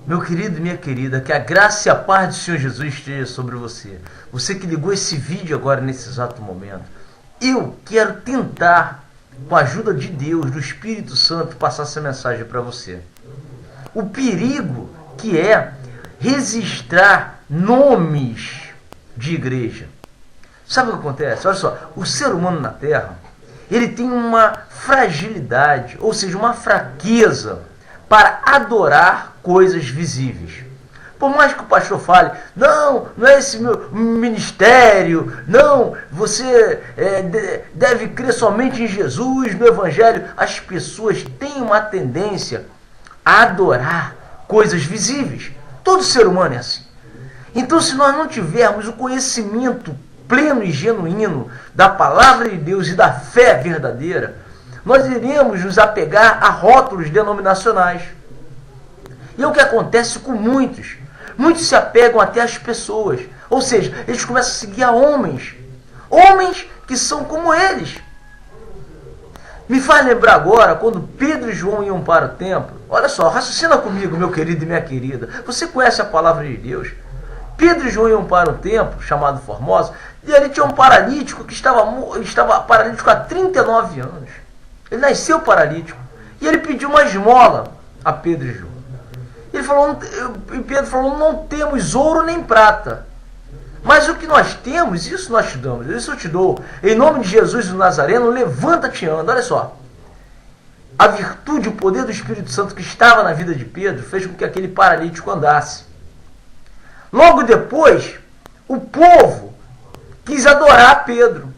Meu querido e minha querida, que a graça e a paz do Senhor Jesus esteja sobre você. Você que ligou esse vídeo agora nesse exato momento. Eu quero tentar, com a ajuda de Deus, do Espírito Santo, passar essa mensagem para você. O perigo que é registrar nomes de igreja. Sabe o que acontece? Olha só, o ser humano na Terra, ele tem uma fragilidade, ou seja, uma fraqueza para adorar coisas visíveis. Por mais que o pastor fale, não é esse meu ministério, não, você deve crer somente em Jesus, no Evangelho. As pessoas têm uma tendência a adorar coisas visíveis. Todo ser humano é assim. Então, se nós não tivermos o conhecimento pleno e genuíno da palavra de Deus e da fé verdadeira, nós iremos nos apegar a rótulos denominacionais. E é o que acontece com muitos. Muitos se apegam até às pessoas. Ou seja, eles começam a seguir a homens. Homens que são como eles. Me faz lembrar agora, quando Pedro e João iam para o templo. Olha só, raciocina comigo, meu querido e minha querida. Você conhece a palavra de Deus. Pedro e João iam para um templo chamado Formosa. E ali tinha um paralítico que estava paralítico há 39 anos. Ele nasceu paralítico. E ele pediu uma esmola a Pedro e João. E Pedro falou, não temos ouro nem prata. Mas o que nós temos, isso nós te damos. Isso eu te dou. Em nome de Jesus do Nazareno, levanta-te e anda. Olha só. A virtude, o poder do Espírito Santo que estava na vida de Pedro fez com que aquele paralítico andasse. Logo depois, o povo quis adorar Pedro,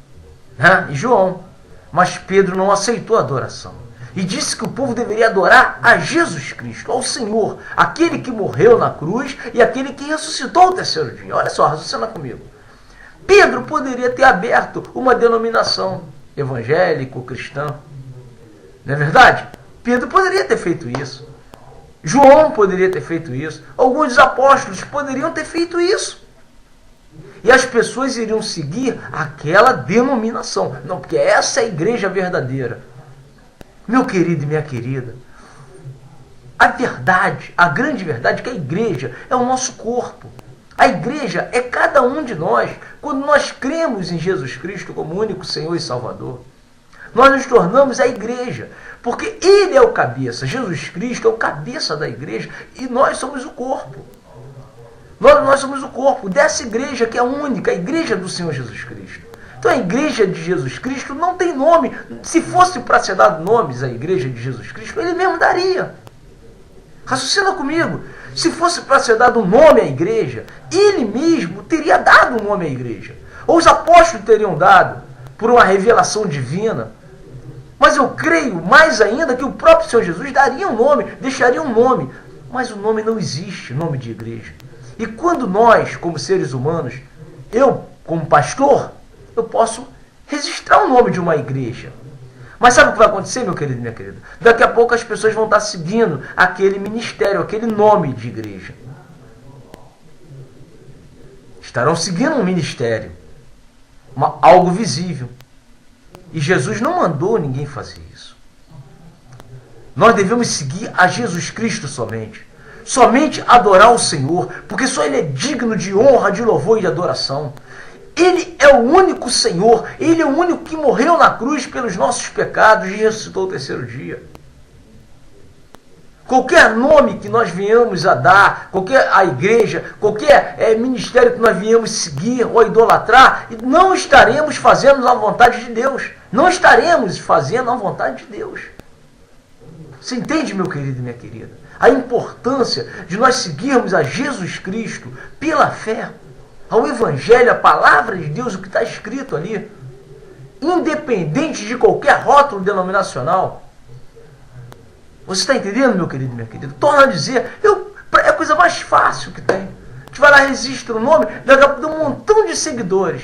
né, e João. Mas Pedro não aceitou a adoração. E disse que o povo deveria adorar a Jesus Cristo, ao Senhor, aquele que morreu na cruz e aquele que ressuscitou ao terceiro dia. Olha só, raciocina comigo. Pedro poderia ter aberto uma denominação evangélico-cristã. Não é verdade? Pedro poderia ter feito isso. João poderia ter feito isso. Alguns dos apóstolos poderiam ter feito isso. E as pessoas iriam seguir aquela denominação. Não, porque essa é a igreja verdadeira. Meu querido e minha querida, a verdade, a grande verdade é que a igreja é o nosso corpo. A igreja é cada um de nós. Quando nós cremos em Jesus Cristo como único Senhor e Salvador, nós nos tornamos a igreja. Porque Ele é o cabeça, Jesus Cristo é o cabeça da igreja e nós somos o corpo. Nós somos o corpo dessa igreja que é a única, a igreja do Senhor Jesus Cristo. Então a igreja de Jesus Cristo não tem nome. Se fosse para ser dado nomes à igreja de Jesus Cristo, Ele mesmo daria. Raciocina comigo. Se fosse para ser dado um nome à igreja, Ele mesmo teria dado um nome à igreja. Ou os apóstolos teriam dado, por uma revelação divina. Mas eu creio mais ainda que o próprio Senhor Jesus daria um nome, deixaria um nome. Mas o nome não existe, nome de igreja. E quando nós, como seres humanos, eu, como pastor, eu posso registrar o nome de uma igreja. Mas sabe o que vai acontecer, meu querido e minha querida? Daqui a pouco as pessoas vão estar seguindo aquele ministério, aquele nome de igreja. Estarão seguindo um ministério, algo visível. E Jesus não mandou ninguém fazer isso. Nós devemos seguir a Jesus Cristo somente. Somente adorar o Senhor, porque só Ele é digno de honra, de louvor e de adoração. Ele é o único Senhor, Ele é o único que morreu na cruz pelos nossos pecados e ressuscitou ao terceiro dia. Qualquer nome que nós venhamos a dar, a igreja, qualquer ministério que nós venhamos seguir ou idolatrar, não estaremos fazendo a vontade de Deus. Não estaremos fazendo a vontade de Deus. Você entende, meu querido e minha querida? A importância de nós seguirmos a Jesus Cristo pela fé, ao Evangelho, a palavra de Deus, o que está escrito ali, independente de qualquer rótulo denominacional. Você está entendendo, meu querido e minha querida? Torna a dizer, é a coisa mais fácil que tem. A gente vai lá, registra o nome, daqui a pouco tem um montão de seguidores.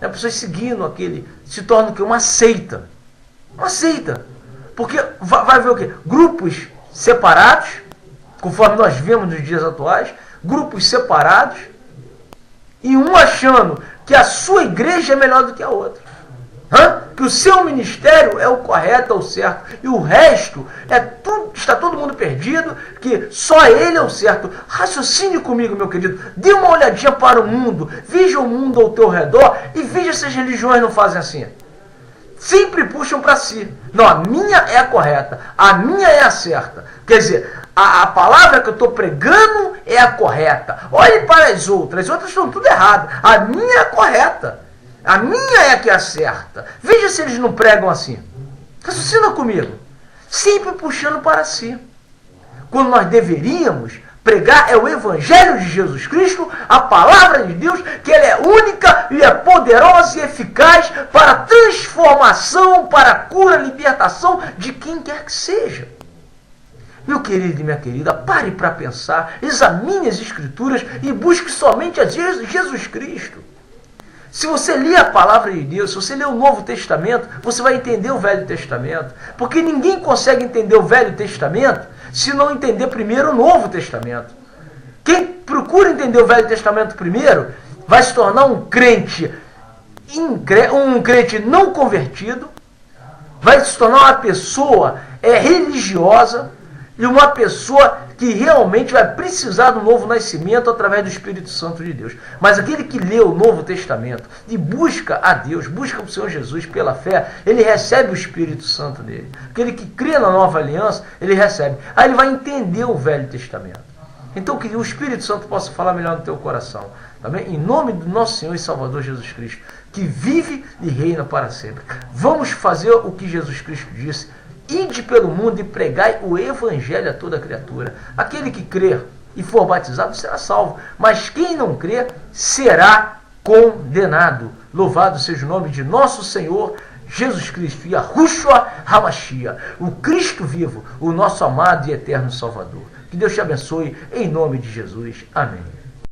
As pessoas seguindo aquele, se torna o quê? Uma seita. Uma seita. Porque vai ver o quê? Grupos separados, conforme nós vemos nos dias atuais, grupos separados, e um achando que a sua igreja é melhor do que a outra. Que o seu ministério é o correto, é o certo, e o resto está todo mundo perdido, que só ele é o certo. Raciocine comigo, meu querido. Dê uma olhadinha para o mundo, veja o mundo ao teu redor e veja se as religiões não fazem assim. Sempre puxam para si. Não, a minha é a correta, a minha é a certa. Quer dizer, a palavra que eu estou pregando é a correta. Olhe para as outras estão tudo errado. A minha é a correta. A minha é a que é a certa. Veja se eles não pregam assim. Raciocina comigo. Sempre puxando para si. Quando nós deveríamos pregar é o Evangelho de Jesus Cristo, a palavra de Deus, que ela é única e é poderosa e eficaz para a transformação, para a cura, libertação de quem quer que seja. Meu querido e minha querida, pare para pensar, examine as Escrituras e busque somente a Jesus Cristo. Se você ler a palavra de Deus, se você ler o Novo Testamento, você vai entender o Velho Testamento. Porque ninguém consegue entender o Velho Testamento se não entender primeiro o Novo Testamento. Quem procura entender o Velho Testamento primeiro vai se tornar um crente não convertido, vai se tornar uma pessoa religiosa e uma pessoa que realmente vai precisar do novo nascimento através do Espírito Santo de Deus. Mas aquele que lê o Novo Testamento e busca a Deus, busca o Senhor Jesus pela fé, ele recebe o Espírito Santo dele. Aquele que crê na nova aliança, ele recebe. Aí ele vai entender o Velho Testamento. Então que o Espírito Santo possa falar melhor no teu coração. Também, em nome do nosso Senhor e Salvador Jesus Cristo, que vive e reina para sempre. Vamos fazer o que Jesus Cristo disse. Ide pelo mundo e pregai o Evangelho a toda criatura. Aquele que crer e for batizado será salvo, mas quem não crer será condenado. Louvado seja o nome de nosso Senhor Jesus Cristo, Yahushua HaMashiach, o Cristo vivo, o nosso amado e eterno Salvador. Que Deus te abençoe, em nome de Jesus. Amém.